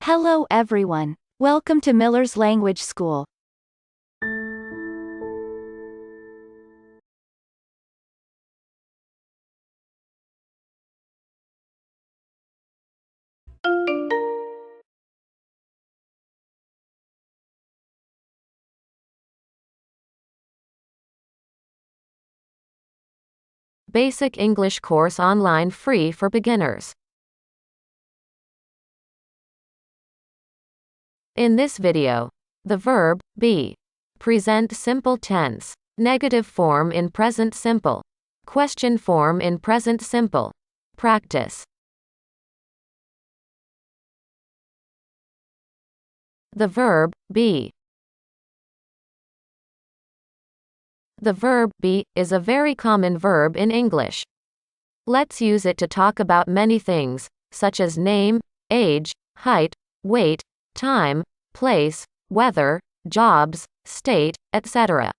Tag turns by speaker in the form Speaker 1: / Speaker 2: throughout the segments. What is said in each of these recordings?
Speaker 1: Hello everyone. Welcome to Miller's Language School.
Speaker 2: Basic English course online free for beginners. In this video, the verb be, present simple tense, negative form in present simple, question form in present simple. Practice. The verb be. The verb be is a very common verb in English. Let's use it to talk about many things, such as name, age, height, weight, time, place, weather, jobs, state, etc.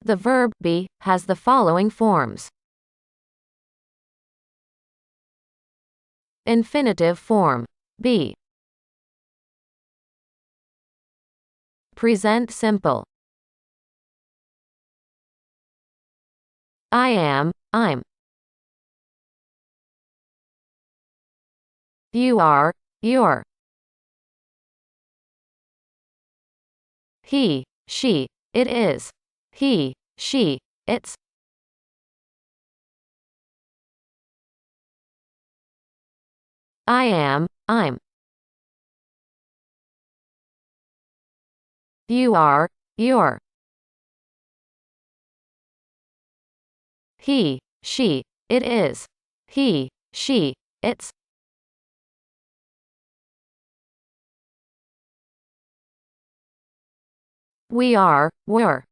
Speaker 2: The verb be has the following forms. Infinitive form, be. Present simple. I am, I'm. You are, you're. He, she, it is. He, she, it's. I am, I'm. You are, you're. He, she, it is. He, she, it's. We are, we're.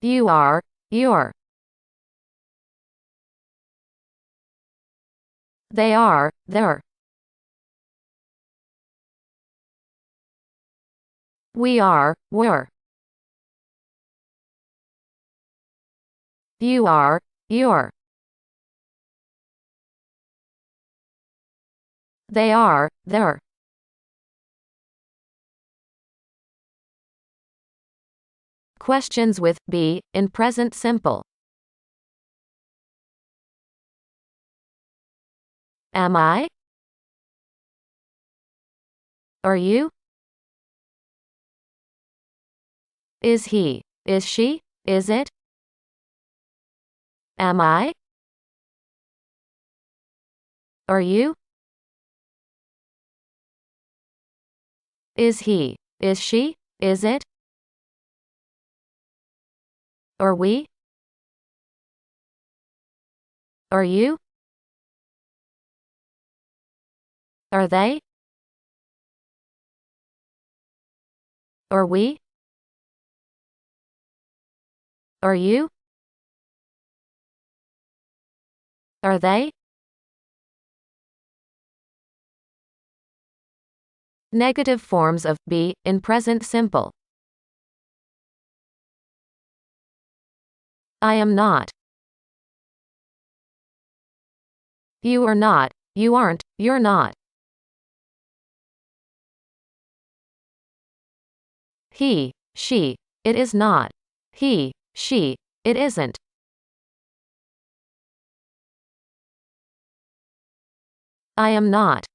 Speaker 2: You are, you're. They are, they're. We are, we're. You are, you're. They are, they're. Questions with be in present simple. Am I? Are you? Is he? Is she? Is it? Am I? Are you? Is he? Is she? Is it? Are we? Are you? Are they? Are we? Are you? Are they? Negative forms of be in present simple. I am not. You are not. You aren't. You're not. He, she, it is not. He, she, it isn't. I am not.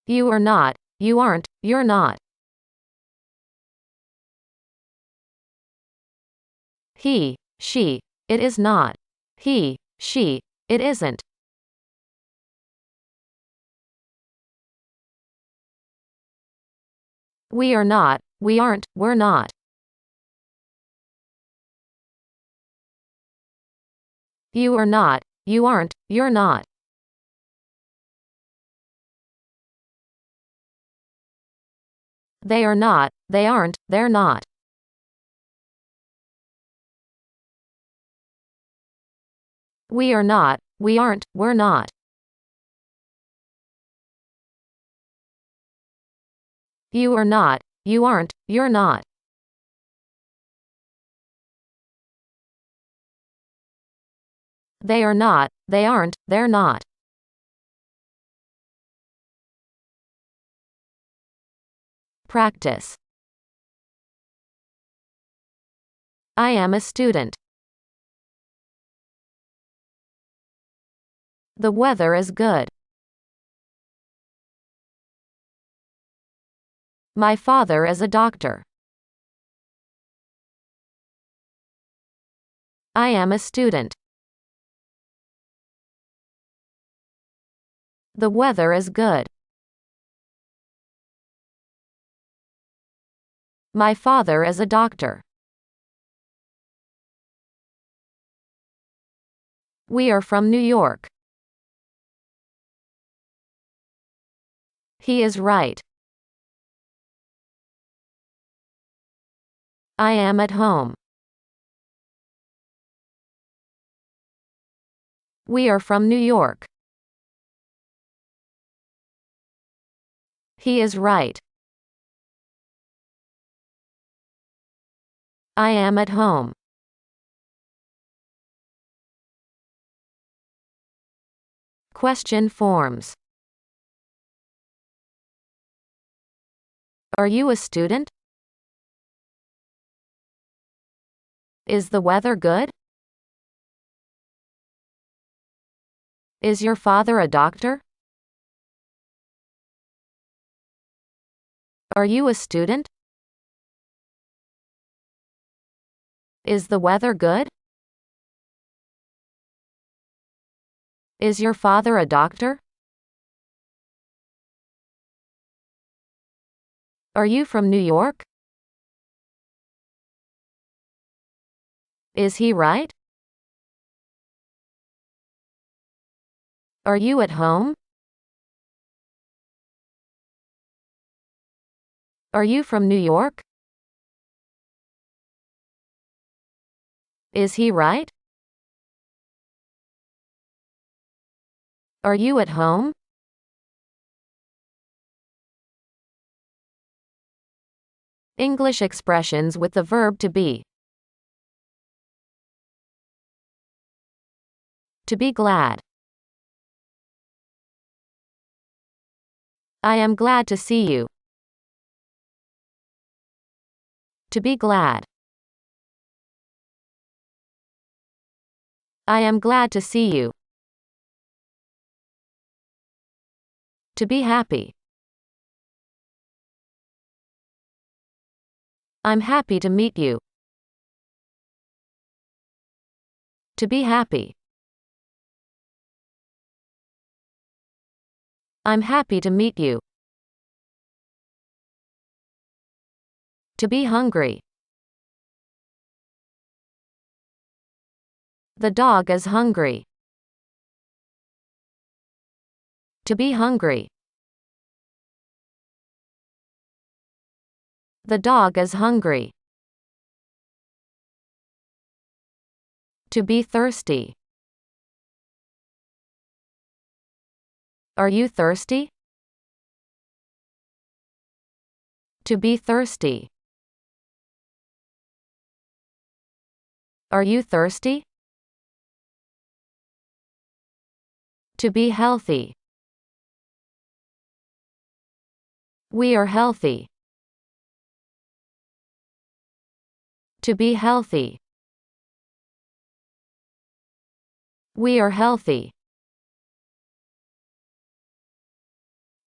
Speaker 2: You are not. You aren't. You're not. He, she, it is not. He, she, it isn't. We are not. We aren't. We're not. You are not. You aren't. You're not. They are not. They aren't. They're not. We are not. We aren't. We're not. You are not. You aren't. You're not. They are not, they aren't, they're not. Practice. I am a student. The weather is good. My father is a doctor. I am a student. The weather is good. My father is a doctor. We are from New York. He is right. I am at home. We are from New York. He is right. I am at home. Question forms. Are you a student? Is the weather good? Is your father a doctor? Are you a student? Is the weather good? Is your father a doctor? Are you from New York? Is he right? Are you at home? Are you from New York? Is he right? Are you at home? English expressions with the verb to be. To be glad. I am glad to see you. To be glad. I am glad to see you. To be happy. I'm happy to meet you. To be happy. I'm happy to meet you. To be hungry. The dog is hungry. To be hungry. The dog is hungry. To be thirsty. Are you thirsty? To be thirsty. Are you thirsty? To be healthy. We are healthy. To be healthy. We are healthy.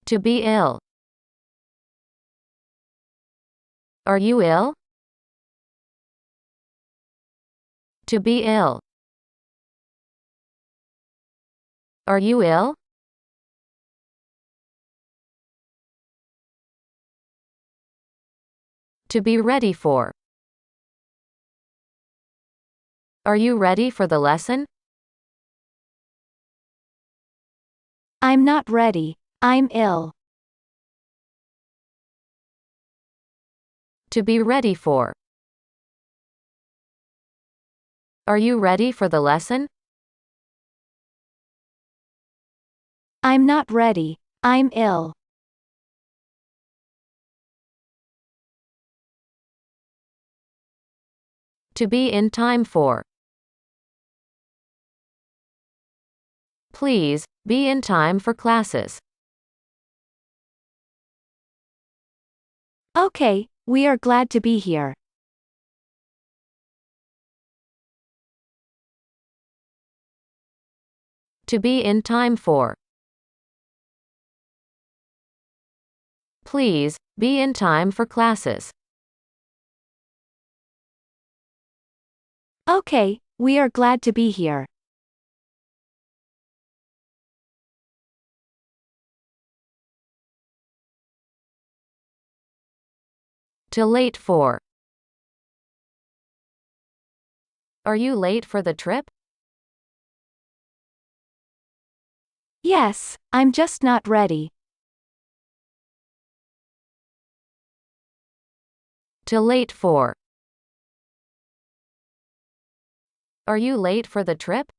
Speaker 2: To be ill. Are you ill? To be ill. Are you ill? To be ready for. Are you ready for the lesson?
Speaker 1: I'm not ready. I'm ill.
Speaker 2: To be ready for. Are you ready for the lesson?
Speaker 1: I'm not ready. I'm ill.
Speaker 2: To be in time for. Please, be in time for classes.
Speaker 1: Okay, we are glad to be here.
Speaker 2: To be in time for. Please, be in time for classes.
Speaker 1: Okay, we are glad to be here.
Speaker 2: To late for. Are you late for the trip?
Speaker 1: Yes, I'm just not ready.
Speaker 2: To late for. Are you late for the trip?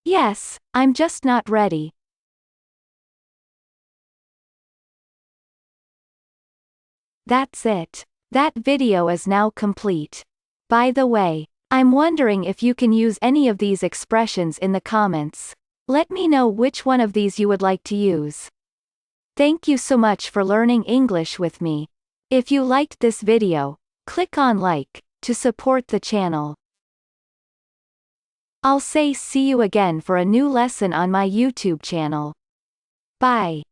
Speaker 1: Yes, I'm just not ready. That's it. That video is now complete. By the way, I'm wondering if you can use any of these expressions in the comments. Let me know which one of these you would like to use. Thank you so much for learning English with me. If you liked this video, click on like to support the channel. I'll say see you again for a new lesson on my YouTube channel. Bye.